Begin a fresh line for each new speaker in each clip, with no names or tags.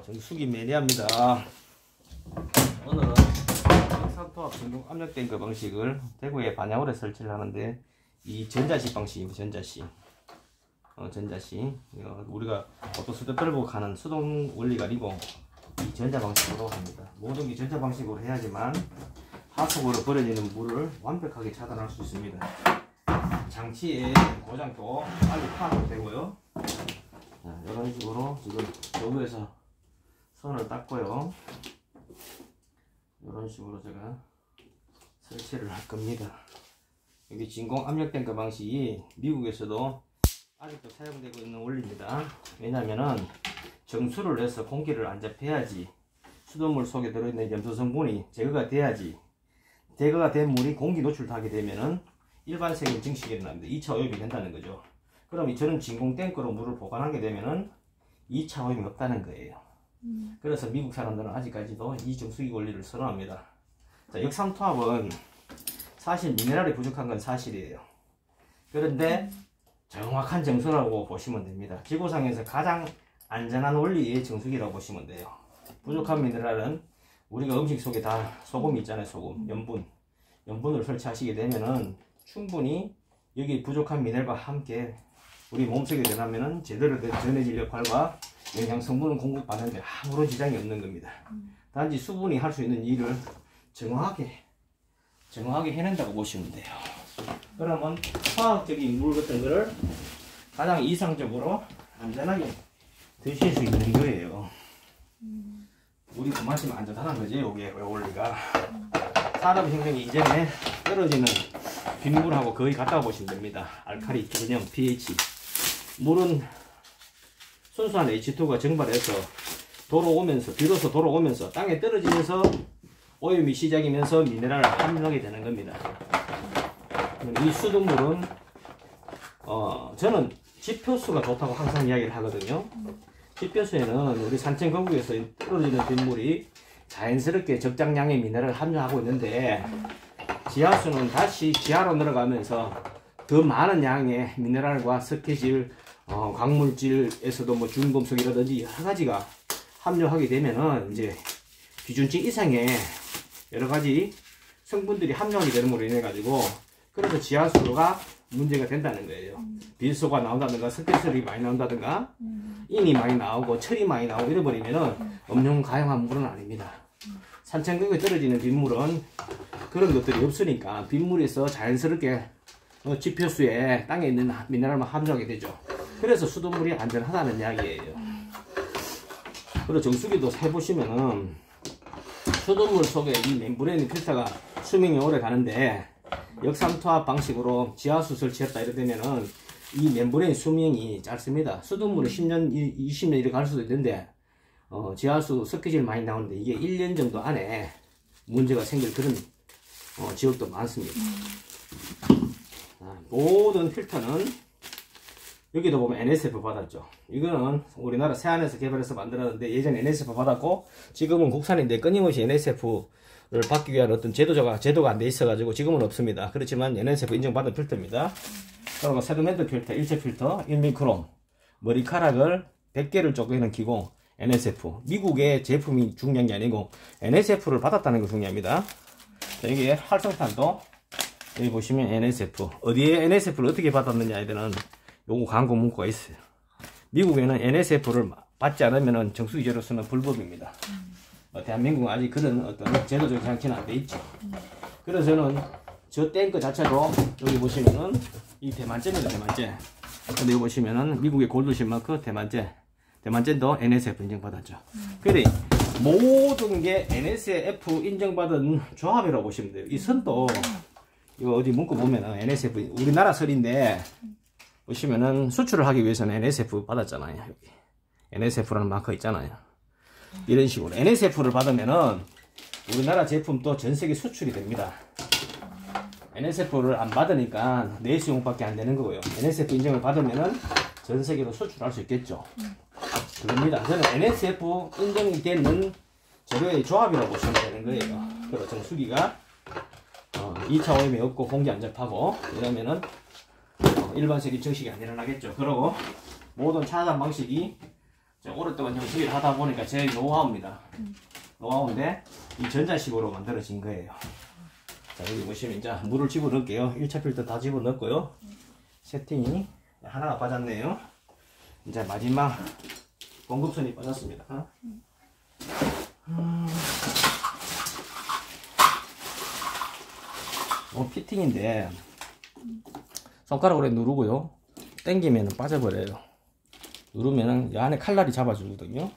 정수기 매니아입니다. 오늘은 역삼투압 전동 압력 탱크 방식을 대구에 반야울에 설치를 하는데, 이 전자식 방식입니다. 전자식. 우리가 보통 수도 떨고 가는 수동 원리가 아니고 이 전자 방식으로 합니다. 모든 게 전자 방식으로 해야지만 하수구로 버려지는 물을 완벽하게 차단할 수 있습니다. 장치의 고장도 빨리 파악도 되고요. 자, 이런 식으로 지금 여기에서 선을 닦고요. 이런 식으로 제가 설치를 할 겁니다. 여기 진공 압력 탱크 방식이 미국에서도 아직도 사용되고 있는 원리입니다. 왜냐면은 정수를 내서 공기를 안 잡혀야지 수돗물 속에 들어있는 염소 성분이 제거가 돼야지, 제거가 된 물이 공기 노출하게 되면은 일반적인 증식이 일어납니다. 2차 오염이 된다는 거죠. 그럼 저는 진공 탱크로 물을 보관하게 되면은 2차 오염이 없다는 거예요. 그래서 미국 사람들은 아직까지도 이 정수기 원리를 선호합니다. 자, 역삼투압은 사실 미네랄이 부족한 건 사실이에요. 그런데 정확한 정수라고 보시면 됩니다. 지구상에서 가장 안전한 원리의 정수기라고 보시면 돼요. 부족한 미네랄은 우리가 음식 속에 다 소금이 있잖아요. 소금, 염분을 설치하시게 되면은 충분히 여기 부족한 미네랄과 함께 우리 몸속에 들어가면은 제대로 된 전해질 역할과 영양 성분을 공급받는데 아무런 지장이 없는 겁니다. 단지 수분이 할 수 있는 일을 정확하게 해낸다고 보시면 돼요. 그러면 화학적인 물 같은 거를 가장 이상적으로 안전하게 드실 수 있는 거예요. 우리 그만큼 안전한 거지, 요게 원리가. 산업 혁명이 이전에 떨어지는 빗물하고 거의 같다고 보시면 됩니다. 알칼리, 전염, pH. 물은 순수한 H2가 증발해서 비로소 돌아오면서 땅에 떨어지면서 오염이 시작이면서 미네랄을 함유하게 되는 겁니다. 이 수돗물은 저는 지표수가 좋다고 항상 이야기를 하거든요. 지표수에는 우리 산천 거북에서 떨어지는 빗물이 자연스럽게 적당량의 미네랄을 함유하고 있는데, 지하수는 다시 지하로 내려가면서 더 많은 양의 미네랄과 석회질, 광물질에서도 뭐 중금속이라든지 여러 가지가 함유하게 되면은 이제 기준치 이상의 여러 가지 성분들이 함유하게 되는 걸로 인해 가지고, 그래서 지하수가 문제가 된다는 거예요. 빌소가 나온다든가 석회설이 많이 나온다든가 인이 많이 나오고 철이 많이 나오고 이래버리면은 음용가용한 물은 아닙니다. 산천극에 떨어지는 빗물은 그런 것들이 없으니까 빗물에서 자연스럽게 지표수에 땅에 있는 미네랄만 함유하게 되죠. 그래서 수돗물이 안전하다는 이야기예요. 그리고 정수기도 해보시면은 수돗물 속에 이 멤브레인 필터가 수명이 오래 가는데, 역삼투압 방식으로 지하수 설치했다 이러면은 이 멤브레인 수명이 짧습니다. 수돗물은 10년, 20년 이렇게 갈 수도 있는데, 지하수 석회질 많이 나오는데 이게 1년 정도 안에 문제가 생길 그런 지역도 많습니다. 모든 필터는 여기도 보면 NSF 받았죠. 이거는 우리나라 세안에서 개발해서 만들었는데, 예전에 NSF 받았고 지금은 국산인데 끊임없이 NSF를 받기 위한 어떤 제도가 안 돼 있어가지고 지금은 없습니다. 그렇지만 NSF 인정받은 필터입니다. 그리고 세도메드 필터, 일체 필터, 1미크론, 머리카락을 100개를 쪼개는 기공 NSF. 미국의 제품이 중요한 게 아니고 NSF를 받았다는 게 중요합니다. 자, 여기에 활성탄도 여기 보시면 NSF. 어디에 NSF를 어떻게 받았느냐에 대한 요거 광고 문구가 있어요. 미국에는 NSF를 받지 않으면 정수기제로서는 불법입니다. 대한민국은 아직 그런 어떤 제도적 장치는 안 돼 있죠. 그래서 저는 저 탱크 자체도 여기 보시면은 이 대만제입니다. 대만제. 근데 여기 보시면은 미국의 골드신마크 대만제도 NSF 인정받았죠. 그래 모든 게 NSF 인정받은 조합이라고 보시면 돼요. 이 선도 이거 어디 문구 보면은 NSF 우리나라 설인데 보시면은 수출을 하기 위해서는 NSF 받았잖아요. 여기 NSF라는 마크 있잖아요. 이런 식으로 NSF를 받으면은 우리나라 제품도 전 세계 수출이 됩니다. NSF를 안 받으니까 내수용밖에 안 되는 거고요. NSF 인정을 받으면은 전 세계로 수출할 수 있겠죠. 그럽니다. 저는 NSF 인정이 되는 재료의 조합이라고 보시면 되는 거예요. 그리고 정수기가 2차 오염이 없고 공기 안 접하고 이러면은 일반적인 증식이 안 일어나겠죠. 그리고 모든 차단 방식이 오랫동안 형식을 하다 보니까 제 노하우입니다. 노하우인데 이 전자식으로 만들어진 거예요. 자, 여기 보시면 이제 물을 집어넣을게요. 1차 필터 다 집어넣었고요. 세팅이 하나가 빠졌네요. 이제 마지막 공급선이 빠졌습니다. 피팅인데 손가락으로 누르고요. 당기면 빠져버려요. 누르면 이 안에 칼날이 잡아주거든요.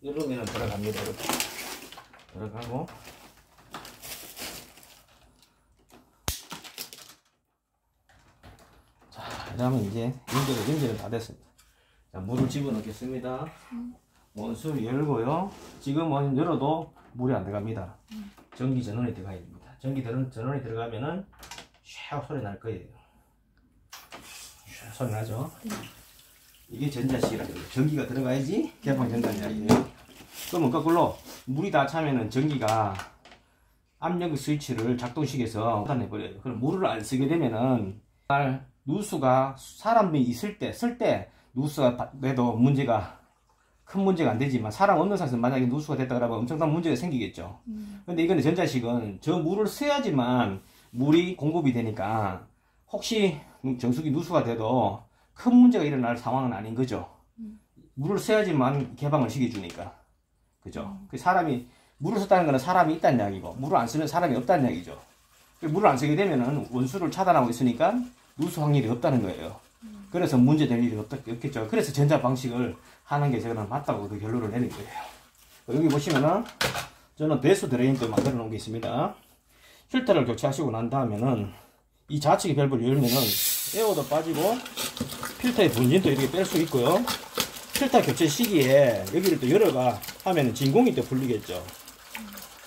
누르면 들어갑니다. 이렇게 들어가고 자, 그러면 이제 연결은 다 됐습니다. 자, 물을 집어넣겠습니다. 원수를 열고요. 지금은 열어도 물이 안 들어갑니다. 전기 전원이 들어가야 됩니다. 전기 전원이 들어가면은 샤 소리 날 거예요. 샤 소리 나죠? 이게 전자식이라고 해요. 전기가 들어가야지 개방된다는 이야기예요. 그러면 거꾸로 물이 다 차면은 전기가 압력 스위치를 작동시켜서 차단해버려요. 그럼 물을 안 쓰게 되면은 누수가 사람이 있을 때 쓸 때 누수가 돼도 큰 문제가 안 되지만 사람 없는 상태에서 만약에 누수가 됐다 그러면 엄청난 문제가 생기겠죠. 근데 이거는 전자식은 저 물을 써야지만 물이 공급이 되니까 혹시 정수기 누수가 돼도 큰 문제가 일어날 상황은 아닌 거죠. 물을 써야지만 개방을 시켜주니까. 그죠? 그 사람이 물을 썼다는 거는 사람이 있다는 이야기고 물을 안 쓰면 사람이 없다는 이야기죠. 물을 안 쓰게 되면은 원수를 차단하고 있으니까 누수 확률이 없다는 거예요. 그래서 문제될 일이 없겠죠. 그래서 전자 방식을 하는 게 저는 맞다고 그 결론을 내는 거예요. 여기 보시면은 저는 배수 드레인도 만들어 놓은 게 있습니다. 필터를 교체하시고 난 다음에는 이 좌측의 밸브를 열면은 에어도 빠지고 필터의 분진도 이렇게 뺄 수 있고요. 필터 교체 시기에 여기를 또 열어가 하면은 진공이 또 풀리겠죠.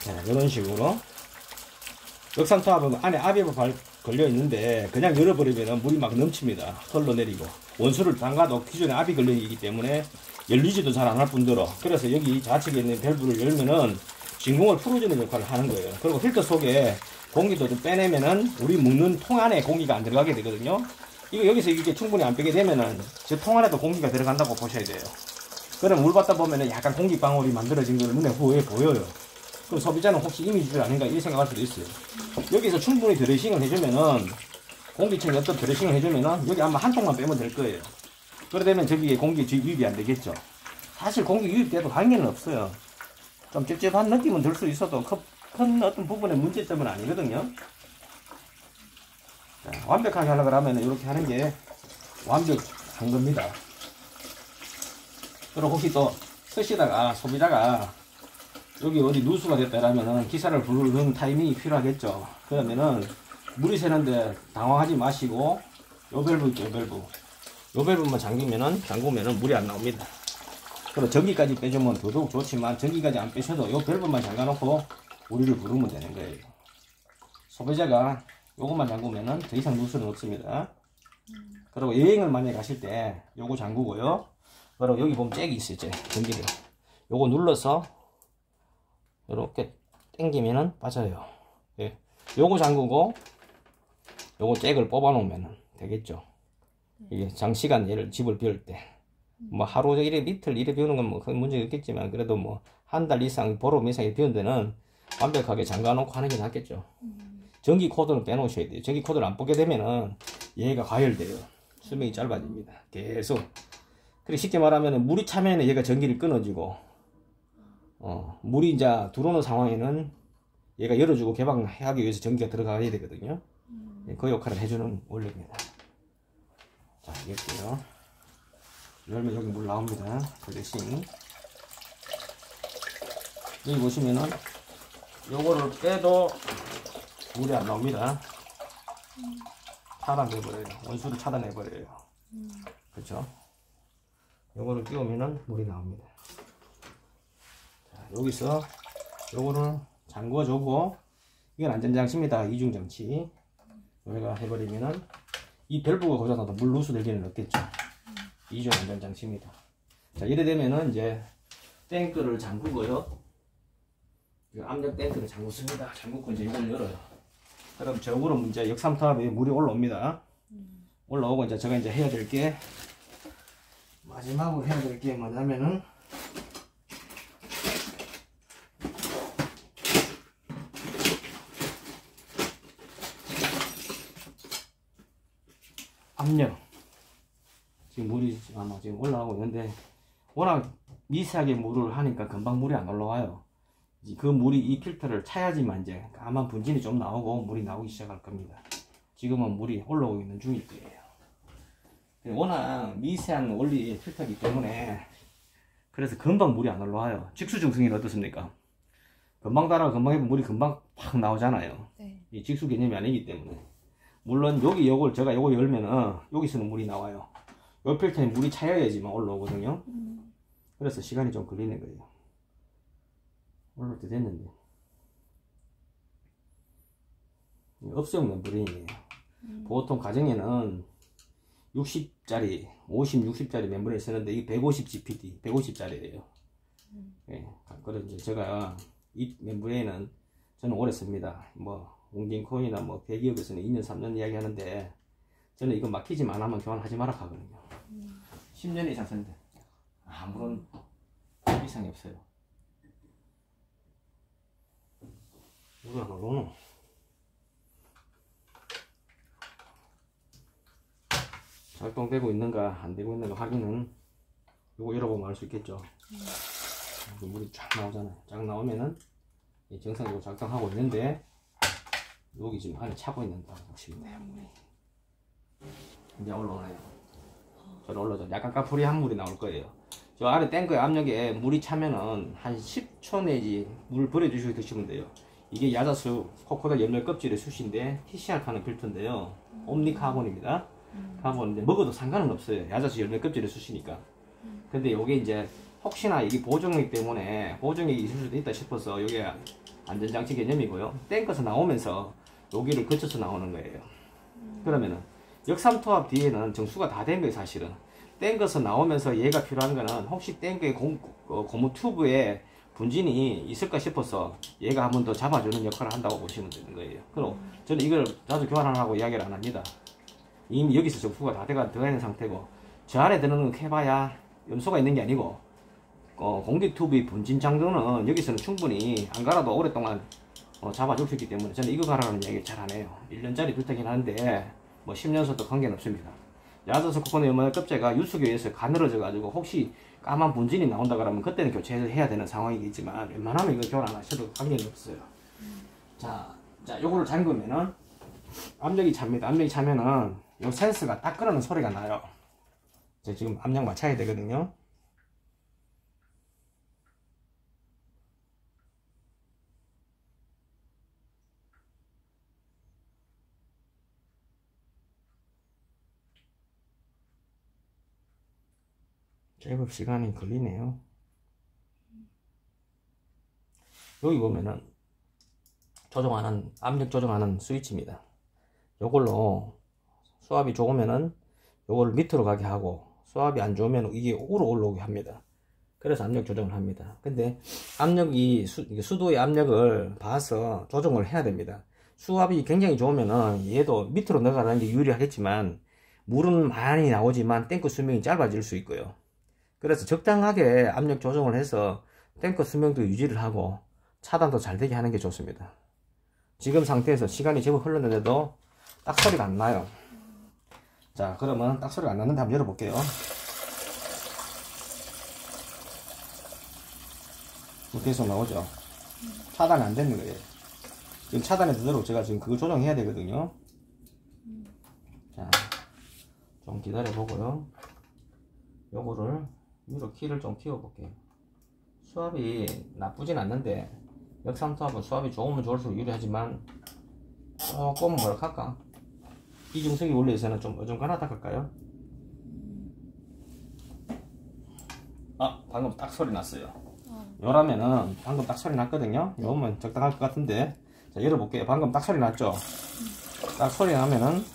네, 이런 식으로 역삼투압은 안에 압이가 걸려 있는데 그냥 열어버리면 물이 막 넘칩니다. 흘러내리고 원수를 담가도 기존에 압이 걸려 있기 때문에 열리지도 잘 안 할 뿐더러 그래서 여기 좌측에 있는 밸브를 열면은 진공을 풀어주는 역할을 하는 거예요. 그리고 필터 속에 공기도 좀 빼내면은 우리 먹는 통 안에 공기가 안 들어가게 되거든요. 이거 여기서 이게 충분히 안 빼게 되면은 저 통 안에도 공기가 들어간다고 보셔야 돼요. 그럼 물 받다 보면은 약간 공기 방울이 만들어진 걸 눈에 후에 보여요. 그럼 소비자는 혹시 이미지를 아닌가 이 생각할 수도 있어요. 여기서 충분히 드레싱을 해주면은 공기층에 어떤 드레싱을 해주면은 여기 아마 한 통만 빼면 될 거예요. 그러되면 저기에 공기 유입이 안 되겠죠. 사실 공기 유입돼도 관계는 없어요. 좀 찝찝한 느낌은 들 수 있어도 큰 어떤 부분의 문제점은 아니거든요. 자, 완벽하게 하려고 하면 이렇게 하는 게 완벽한 겁니다. 그리고 혹시 또 쓰시다가 소비자가 여기 어디 누수가 됐다라면은 기사를 부르는 타이밍이 필요하겠죠. 그러면은 물이 새는데 당황하지 마시고 요 밸브 있죠, 요 밸브만 잠그면은 물이 안 나옵니다. 그리고 전기까지 빼주면 더더욱 좋지만 전기까지 안 빼셔도 요 밸브만 잠가놓고 우리를 부르면 되는 거예요. 소비자가 요것만 잠그면은 더 이상 누수는 없습니다. 그리고 여행을 만약에 가실 때 요거 잠그고요. 그리고 여기 보면 잭이 있어요, 잭. 전기를. 요거 눌러서 이렇게 당기면은 빠져요. 예. 요거 잠그고 요거 잭을 뽑아 놓으면 되겠죠. 이게 장시간 얘를 집을 비울 때 뭐 하루 이틀 비우는 건 뭐 큰 문제가 없겠지만 그래도 뭐 한 달 이상 보름 이상 비운 데는 완벽하게 잠가 놓고 하는 게 낫겠죠. 전기 코드는 빼놓으셔야 돼요. 전기 코드를 안 뽑게 되면은 얘가 가열돼요. 수명이 짧아집니다. 계속. 그리고 쉽게 말하면 물이 차면은 얘가 전기를 끊어주고 물이 이제 들어오는 상황에는 얘가 열어주고 개방하기 위해서 전기가 들어가야 되거든요. 그 역할을 해주는 원리입니다. 자, 열게요. 열면 여기 물 나옵니다. 드레싱. 여기 보시면은 요거를 빼도 물이 안 나옵니다. 차단해버려요. 원수를 차단해버려요. 그렇죠? 요거를 끼우면은 물이 나옵니다. 자, 여기서 요거를 잠궈주고 이건 안전장치입니다. 이중장치. 여기가 해버리면은 이 밸브가 고장나도 물 누수 될 일은 없겠죠. 이중 안전장치입니다. 자, 이래 되면은 이제 탱크를 잠그고요. 압력 탱크를 잠그습니다. 잠그고 이제 이걸 열어요. 그럼 저으로 이제 역삼투압에 물이 올라옵니다. 올라오고, 이제 제가 이제 해야 될 게, 마지막으로 해야 될 게 뭐냐면은, 압력. 지금 물이 아마 지금 올라가고 있는데, 워낙 미세하게 물을 하니까 금방 물이 안 올라와요. 그 물이 이 필터를 차야지만 이제 까만 분진이 좀 나오고 물이 나오기 시작할 겁니다. 지금은 물이 올라오고 있는 중일 거예요. 워낙 미세한 원리 필터이기 때문에 그래서 금방 물이 안 올라와요. 직수정수기는 어떻습니까? 금방 달아 금방 해보면 물이 금방 팍 나오잖아요.
네.
이 직수 개념이 아니기 때문에. 물론 여기 요걸 제가 요거 열면은 여기서는 물이 나와요. 요 필터에 물이 차여야지만 올라오거든요. 그래서 시간이 좀 걸리는 거예요. 올라올 때 됐는데. 업소용 멤브레인이에요. 보통 가정에는 60짜리, 50, 60짜리 멤브레인 쓰는데 이게 150 GPD, 150짜리예요. 예, 그래서 이제 제가 이 멤브레인은 저는 오래 씁니다. 뭐 웅진코인이나 뭐 대기업에서는 2년, 3년 이야기 하는데 저는 이거 막히지만 안 하면 교환하지 마라 하거든요. 10년 이상 쓰는데 아무런 이상이 없어요. 뭐야, 너는? 작동되고 있는가 안 되고 있는가 확인은 이거 열어보면 알 수 있겠죠. 물이 쫙 나오잖아요. 쫙 나오면은 정상적으로 작동하고 있는데 여기 지금 안에 차고 있는다고 보시면 돼요. 물이 이제 올라오네요. 저를 올라오죠. 약간 까풀이한 물이 나올 거예요. 저 아래 탱크의 압력에 물이 차면은 한 10초 내지 물 버려주시고 드시면 돼요. 이게 야자수 코코다 열매 껍질의 숯인데 TCR 파는 필터인데요. 옴니 카본입니다. 카본인데 먹어도 상관은 없어요. 야자수 열매 껍질의 숯이니까. 근데 요게 이제 혹시나 이게 보정액 때문에 보정액이 있을 수도 있다 싶어서 요게 안전장치 개념이고요. 탱크에서 나오면서 여기를 거쳐서 나오는 거예요. 그러면은 역삼투압 뒤에는 정수가 다 된 거예요. 사실은 탱크에서 나오면서 얘가 필요한 거는 혹시 탱크의 고무 튜브에 분진이 있을까 싶어서 얘가 한 번 더 잡아주는 역할을 한다고 보시면 되는 거예요. 그럼 저는 이걸 자주 교환하라고 이야기를 안 합니다. 이미 여기서 정수가 다 들어가 있는 상태고 저 안에 들어는 거 해봐야 염소가 있는 게 아니고 공기 튜브의 분진 장도는 여기서는 충분히 안 갈아도 오랫동안 잡아줄 수 있기 때문에 저는 이거 갈아라는 이야기를 잘 안 해요. 1년짜리 필터긴 한데 뭐 10년서도 관계는 없습니다. 야자수 코코넛 연마의 껍질가 유수교에서 가늘어져 가지고 혹시 까만 분진이 나온다 그러면 그때는 교체를 해야 되는 상황이겠지만 웬만하면 이거 교환 안 하셔도 관계는 없어요. 자, 요거를 잠그면은 압력이 찹니다. 압력이 차면은 요 센서가 딱 끄는 소리가 나요. 지금 압력 맞춰야 되거든요. 제법 시간이 걸리네요. 여기 보면은 조정하는 압력 조정하는 스위치입니다. 요걸로 수압이 좋으면은 요거를 밑으로 가게 하고 수압이 안 좋으면 이게 위로 올라오게 합니다. 그래서 압력 조정을 합니다. 근데 압력이 수도의 압력을 봐서 조정을 해야 됩니다. 수압이 굉장히 좋으면은 얘도 밑으로 내려가는 게 유리하겠지만 물은 많이 나오지만 탱크 수명이 짧아질 수 있고요. 그래서 적당하게 압력 조정을 해서 탱크 수명도 유지를 하고 차단도 잘 되게 하는 게 좋습니다. 지금 상태에서 시간이 제법 흘렀는데도 딱 소리가 안 나요. 자, 그러면 딱 소리가 안 나는데 한번 열어볼게요. 계속 나오죠. 차단이 안 되는 거예요. 지금 차단이 되도록 제가 지금 그거 조정해야 되거든요. 자, 좀 기다려 보고요. 요거를 위로 키를 좀 키워볼게요. 수압이 나쁘진 않는데 역삼투압은 수압이 좋으면 좋을수록 유리하지만 조금 뭐라 할까? 이중석이 원리에서는 좀 어중간하다 할까요? 아, 방금 딱 소리 났어요. 요라면은 방금 딱 소리 났거든요. 요러면 적당할 것 같은데. 자, 열어볼게요. 방금 딱 소리 났죠? 딱 소리 나면은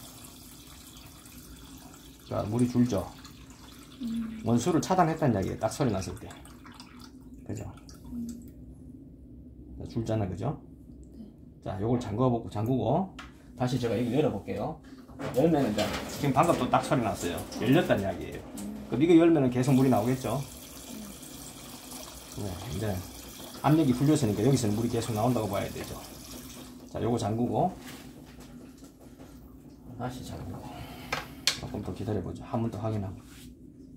자, 물이 줄죠? 원수를 차단했다는 이야기예요. 딱 소리 났을 때. 그죠? 줄잖아, 그죠? 자, 요걸 잠그고 다시 제가 이거 열어볼게요. 열면은 이제 지금 방금 또 딱 소리 났어요. 열렸다는 이야기예요. 그럼 이거 열면은 계속 물이 나오겠죠. 네, 이제 압력이 풀렸으니까 여기서는 물이 계속 나온다고 봐야 되죠. 자, 요거 잠그고 다시 잠그고 조금 더 기다려보죠. 한 번 더 확인하고.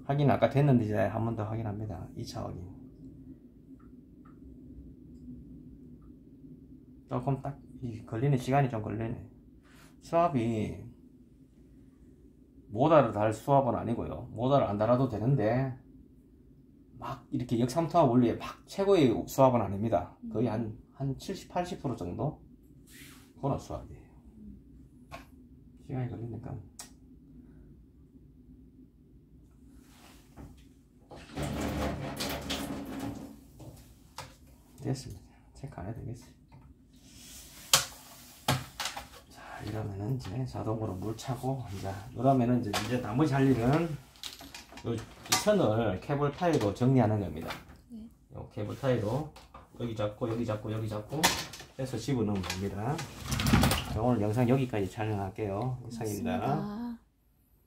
확인 아까 됐는데 이제 한 번 더 확인합니다. 2차 확인. 조금 딱 걸리는 시간이 좀 걸리네. 수압이 모달을 달 수압은 아니고요. 모달을 안 달아도 되는데 막 이렇게 역삼투압 원리에 막 최고의 수압은 아닙니다. 거의 한 70, 80% 정도 그런 수압이에요. 시간이 걸리니까. 됐습니다. 체크 안 해도 되겠어요. 자, 이러면은 이제 자동으로 물 차고, 이제 이러면은 이제 나머지 할 일은 이 선을 케이블 타이로 정리하는 겁니다. 네. 요 케이블 타이로 여기 잡고 여기 잡고 여기 잡고 해서 집어넣으면 됩니다. 오늘 영상 여기까지 촬영할게요. 이상입니다.